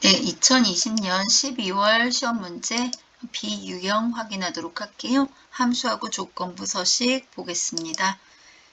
네, 2020년 12월 시험 문제 비유형 확인하도록 할게요. 함수하고 조건부 서식 보겠습니다.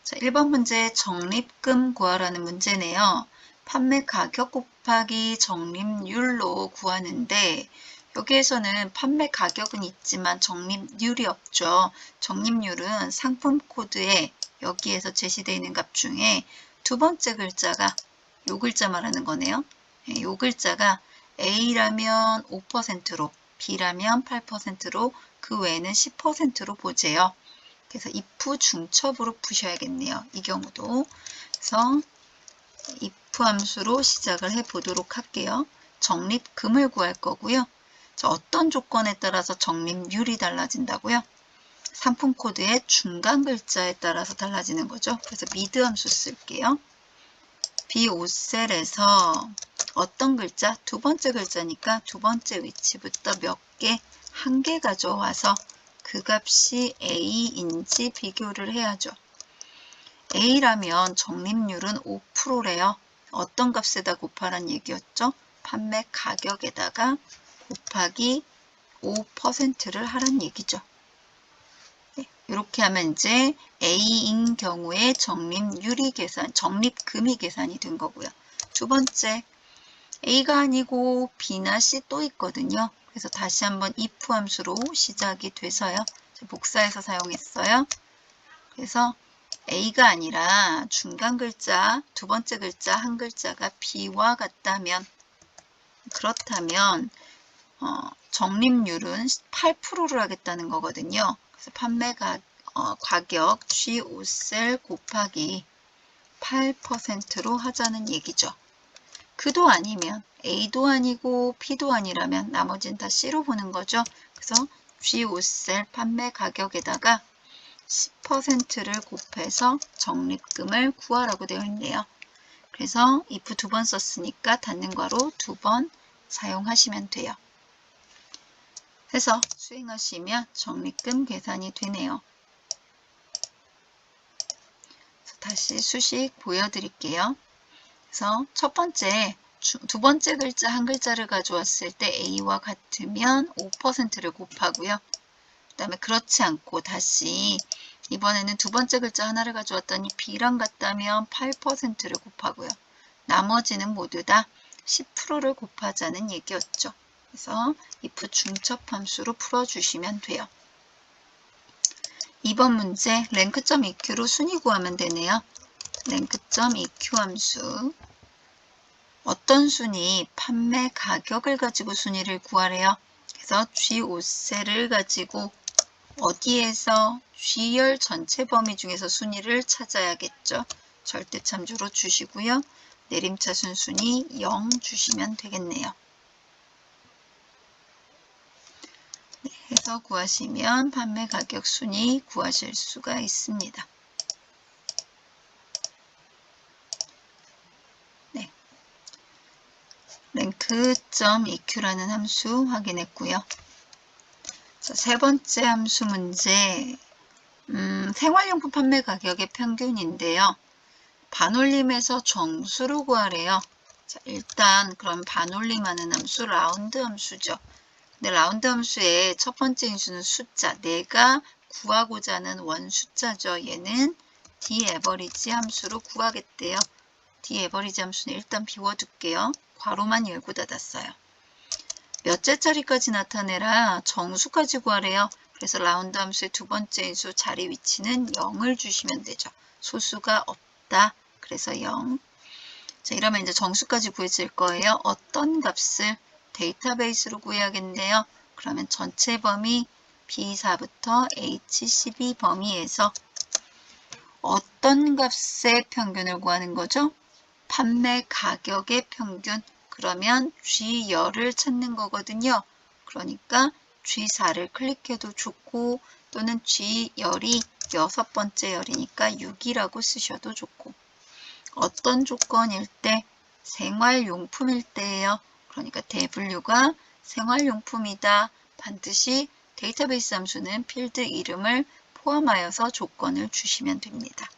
자, 1번 문제 적립금 구하라는 문제네요. 판매 가격 곱하기 적립률로 구하는데 여기에서는 판매 가격은 있지만 적립률이 없죠. 적립률은 상품 코드에 여기에서 제시되어 있는 값 중에 두 번째 글자가 요 글자 말하는 거네요. 요 글자가 A라면 5%로, B라면 8%로, 그 외에는 10%로 보재요. 그래서 if 중첩으로 푸셔야겠네요. 이 경우도. 그래서 if 함수로 시작을 해보도록 할게요. 적립금을 구할 거고요. 어떤 조건에 따라서 적립률이 달라진다고요? 상품 코드의 중간 글자에 따라서 달라지는 거죠. 그래서 mid 함수 쓸게요. B5셀에서 어떤 글자? 두 번째 글자니까 두 번째 위치부터 몇 개? 한 개 가져와서 그 값이 A인지 비교를 해야죠. A라면 적립률은 5%래요. 어떤 값에다 곱하란 얘기였죠? 판매 가격에다가 곱하기 5%를 하란 얘기죠. 네, 이렇게 하면 이제 A인 경우에 적립률이 계산, 적립금이 계산이 된 거고요. 두 번째, A가 아니고 B나 C 또 있거든요. 그래서 다시 한번 if 함수로 시작이 돼서요. 복사해서 사용했어요. 그래서 A가 아니라 중간 글자, 두 번째 글자 한 글자가 B와 같다면 그렇다면 적립률은 8%를 하겠다는 거거든요. 그래서 판매 가격 G5셀 곱하기 8%로 하자는 얘기죠. 그도 아니면 A도 아니고 B도 아니라면 나머지는 다 C로 보는 거죠. 그래서 G5셀 판매 가격에다가 10%를 곱해서 적립금을 구하라고 되어 있네요. 그래서 if 두 번 썼으니까 닫는 괄호 두 번 사용하시면 돼요. 해서 수행하시면 적립금 계산이 되네요. 다시 수식 보여드릴게요. 그래서 첫 번째, 두 번째 글자 한 글자를 가져왔을 때 A와 같으면 5%를 곱하고요. 그 다음에 그렇지 않고 다시 이번에는 두 번째 글자 하나를 가져왔더니 B랑 같다면 8%를 곱하고요. 나머지는 모두 다 10%를 곱하자는 얘기였죠. 그래서 if 중첩 함수로 풀어주시면 돼요. 2번 문제 랭크.eq로 순위 구하면 되네요. 랭크.eq 함수 어떤 순위? 판매 가격을 가지고 순위를 구하래요. 그래서 G5셀을 가지고 어디에서 G열 전체 범위 중에서 순위를 찾아야겠죠. 절대참조로 주시고요. 내림차순 순위 0 주시면 되겠네요. 네, 해서 구하시면 판매 가격 순위 구하실 수가 있습니다. 네, 랭크.eq라는 함수 확인했고요. 자, 세 번째 함수 문제 생활용품 판매 가격의 평균인데요. 반올림에서 정수로 구하래요. 자, 일단 그럼 반올림하는 함수 라운드 함수죠. 근데 라운드 함수의 첫 번째 인수는 숫자, 내가 구하고자 하는 원 숫자죠. 얘는 d_average 함수로 구하겠대요. d_average 함수는 일단 비워둘게요. 괄호만 열고 닫았어요. 몇째 자리까지 나타내라 정수까지 구하래요. 그래서 라운드 함수의 두 번째 인수 자리 위치는 0을 주시면 되죠. 소수가 없다. 그래서 0. 자, 이러면 이제 정수까지 구해질 거예요. 어떤 값을 데이터베이스로 구해야겠네요. 그러면 전체 범위 B4부터 H12 범위에서 어떤 값의 평균을 구하는 거죠? 판매 가격의 평균. 그러면 G열을 찾는 거거든요. 그러니까 G4를 클릭해도 좋고 또는 G열이 여섯 번째 열이니까 6이라고 쓰셔도 좋고 어떤 조건일 때? 생활용품일 때예요. 그러니까 대분류가 생활용품이다. 반드시 데이터베이스 함수는 필드 이름을 포함하여서 조건을 주시면 됩니다.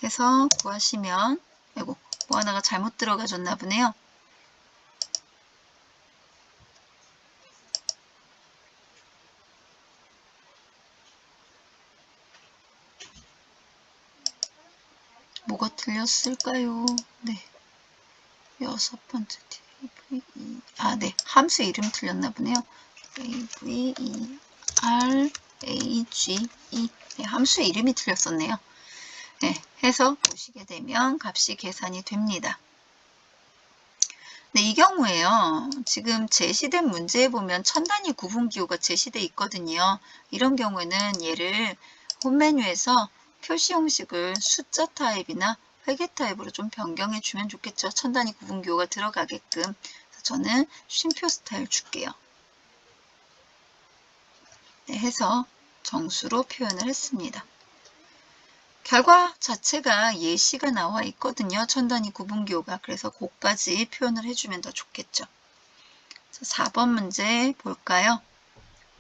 해서 구하시면 아이고 뭐 하나가 잘못 들어가졌나 보네요. 뭐가 틀렸을까요? 네. 6번째 네. 함수 이름 틀렸나 보네요. AVERAGE. 네, 함수 이름이 틀렸었네요. 네, 해서 보시게 되면 값이 계산이 됩니다. 네, 이 경우에요. 지금 제시된 문제에 보면 천단위 구분기호가 제시되어 있거든요. 이런 경우에는 얘를 홈 메뉴에서 표시 형식을 숫자 타입이나 회계 타입으로 좀 변경해 주면 좋겠죠. 천단위 구분기호가 들어가게끔. 저는 쉼표 스타일 줄게요. 네, 해서 정수로 표현을 했습니다. 결과 자체가 예시가 나와 있거든요. 천단위 구분기호가. 그래서 그것까지 표현을 해주면 더 좋겠죠. 4번 문제 볼까요?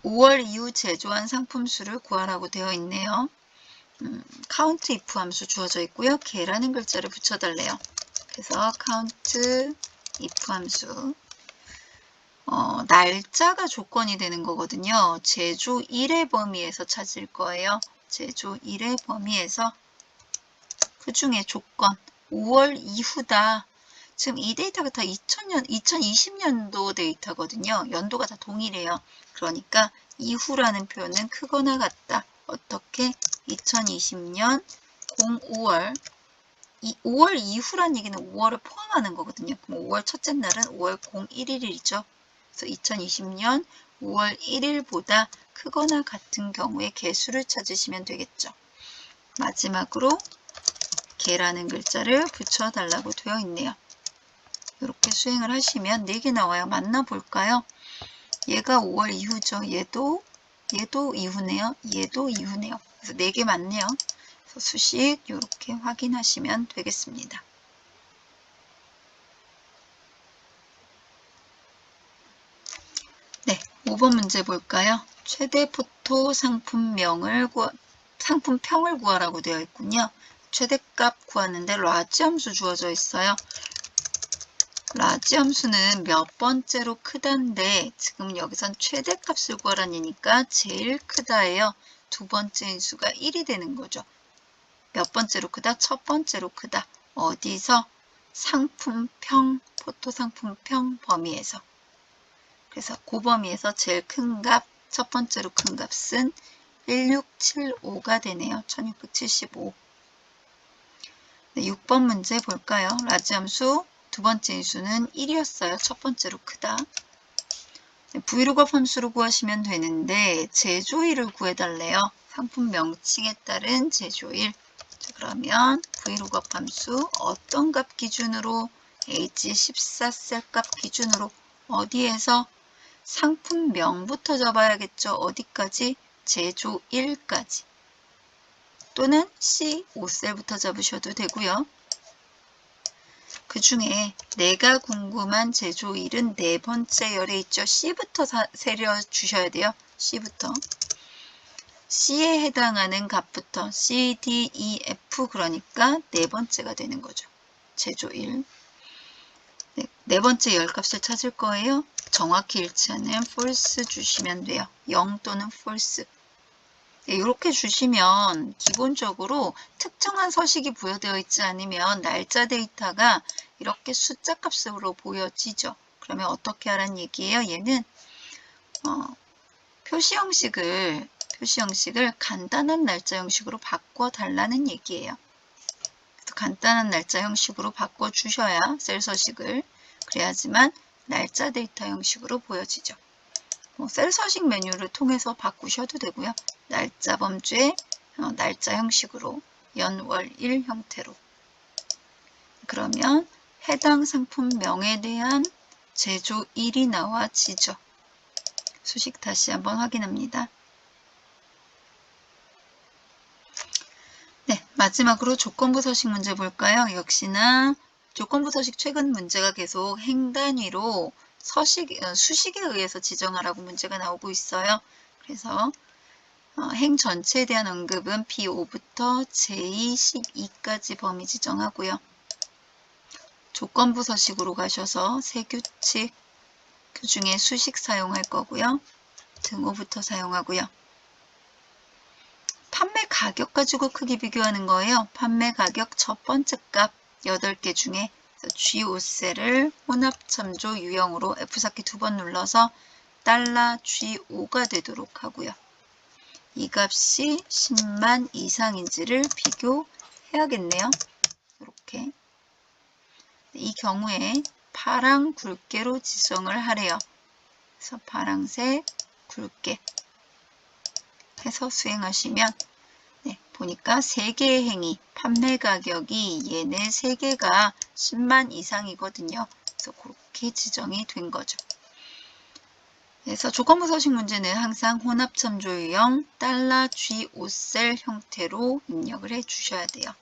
5월 이후 제조한 상품 수를 구하라고 되어 있네요. count if 함수 주어져 있고요. 개라는 글자를 붙여달래요. 그래서 count if 함수. 날짜가 조건이 되는 거거든요. 제조 1의 범위에서 찾을 거예요. 제조 1의 범위에서 그 중에 조건 5월 이후다. 지금 이 데이터가 다 2020년도 데이터거든요. 연도가 다 동일해요. 그러니까 이후라는 표현은 크거나 같다. 어떻게? 2020년 05월 5월 이후란 얘기는 5월을 포함하는 거거든요. 그럼 5월 첫째 날은 5월 01일이죠. 그래서 2020년 5월 1일보다 크거나 같은 경우에 개수를 찾으시면 되겠죠. 마지막으로 개라는 글자를 붙여달라고 되어 있네요. 이렇게 수행을 하시면 4개 나와요. 맞나 볼까요? 얘가 5월 이후죠. 얘도 이후네요. 얘도 이후네요. 그래서 4개 맞네요. 그래서 수식 이렇게 확인하시면 되겠습니다. 네, 5번 문제 볼까요? 최대 포토 상품평을 구하라고 되어 있군요. 최대값 구하는데 라지 함수 주어져 있어요. 라지 함수는 몇 번째로 크다인데 지금 여기선 최대값을 구하라니까 제일 크다예요. 두 번째 인수가 1이 되는 거죠. 몇 번째로 크다? 첫 번째로 크다. 어디서? 상품평, 포토 상품평 범위에서. 그래서 그 범위에서 제일 큰 값, 첫 번째로 큰 값은 1675가 되네요. 1675. 네, 6번 문제 볼까요? 라지 함수 두 번째 인수는 1이었어요. 첫 번째로 크다. 네, 브이로그업 함수로 구하시면 되는데 제조일을 구해달래요. 상품 명칭에 따른 제조일. 자, 그러면 브이로그업 함수 어떤 값 기준으로? H14셀 값 기준으로 어디에서? 상품명부터 잡아야겠죠. 어디까지? 제조일까지. 또는 C5셀부터 잡으셔도 되고요. 그 중에 내가 궁금한 제조일은 네 번째 열에 있죠. C부터 세려 주셔야 돼요. C부터. C에 해당하는 값부터 C, D, E, F 그러니까 네 번째가 되는 거죠. 제조일. 네 번째 열 값을 찾을 거예요. 정확히 일치하는 false 주시면 돼요. 0 또는 false. 네, 이렇게 주시면 기본적으로 특정한 서식이 부여되어 있지 않으면 날짜 데이터가 이렇게 숫자 값으로 보여지죠. 그러면 어떻게 하라는 얘기예요? 얘는 표시 형식을 간단한 날짜 형식으로 바꿔달라는 얘기예요. 그래서 간단한 날짜 형식으로 바꿔주셔야 셀 서식을 그래야지만 날짜 데이터 형식으로 보여지죠. 셀 서식 메뉴를 통해서 바꾸셔도 되고요. 날짜 범주의 날짜 형식으로 연월일 형태로. 그러면 해당 상품명에 대한 제조일이 나와지죠. 수식 다시 한번 확인합니다. 네, 마지막으로 조건부 서식 문제 볼까요? 역시나 조건부 서식 최근 문제가 계속 행 단위로 수식에 의해서 지정하라고 문제가 나오고 있어요. 그래서 행 전체에 대한 언급은 B5부터 J12까지 범위 지정하고요. 조건부 서식으로 가셔서 세 규칙, 그 중에 수식 사용할 거고요. 등호부터 사용하고요. 판매 가격 가지고 크기 비교하는 거예요. 판매 가격 첫 번째 값 8개 중에 G5셀을 혼합참조 유형으로 F4키 2번 눌러서 $G5가 되도록 하고요. 이 값이 10만 이상인지를 비교해야겠네요. 이렇게. 이 경우에 파랑 굵게로 지정을 하래요. 그래서 파랑색 굵게 해서 수행하시면 보니까 3개의 행위, 판매 가격이 얘네 3개가 10만 이상이거든요. 그래서 그렇게 지정이 된 거죠. 그래서 조건부 서식 문제는 항상 혼합참조 유형 $G5셀 형태로 입력을 해 주셔야 돼요.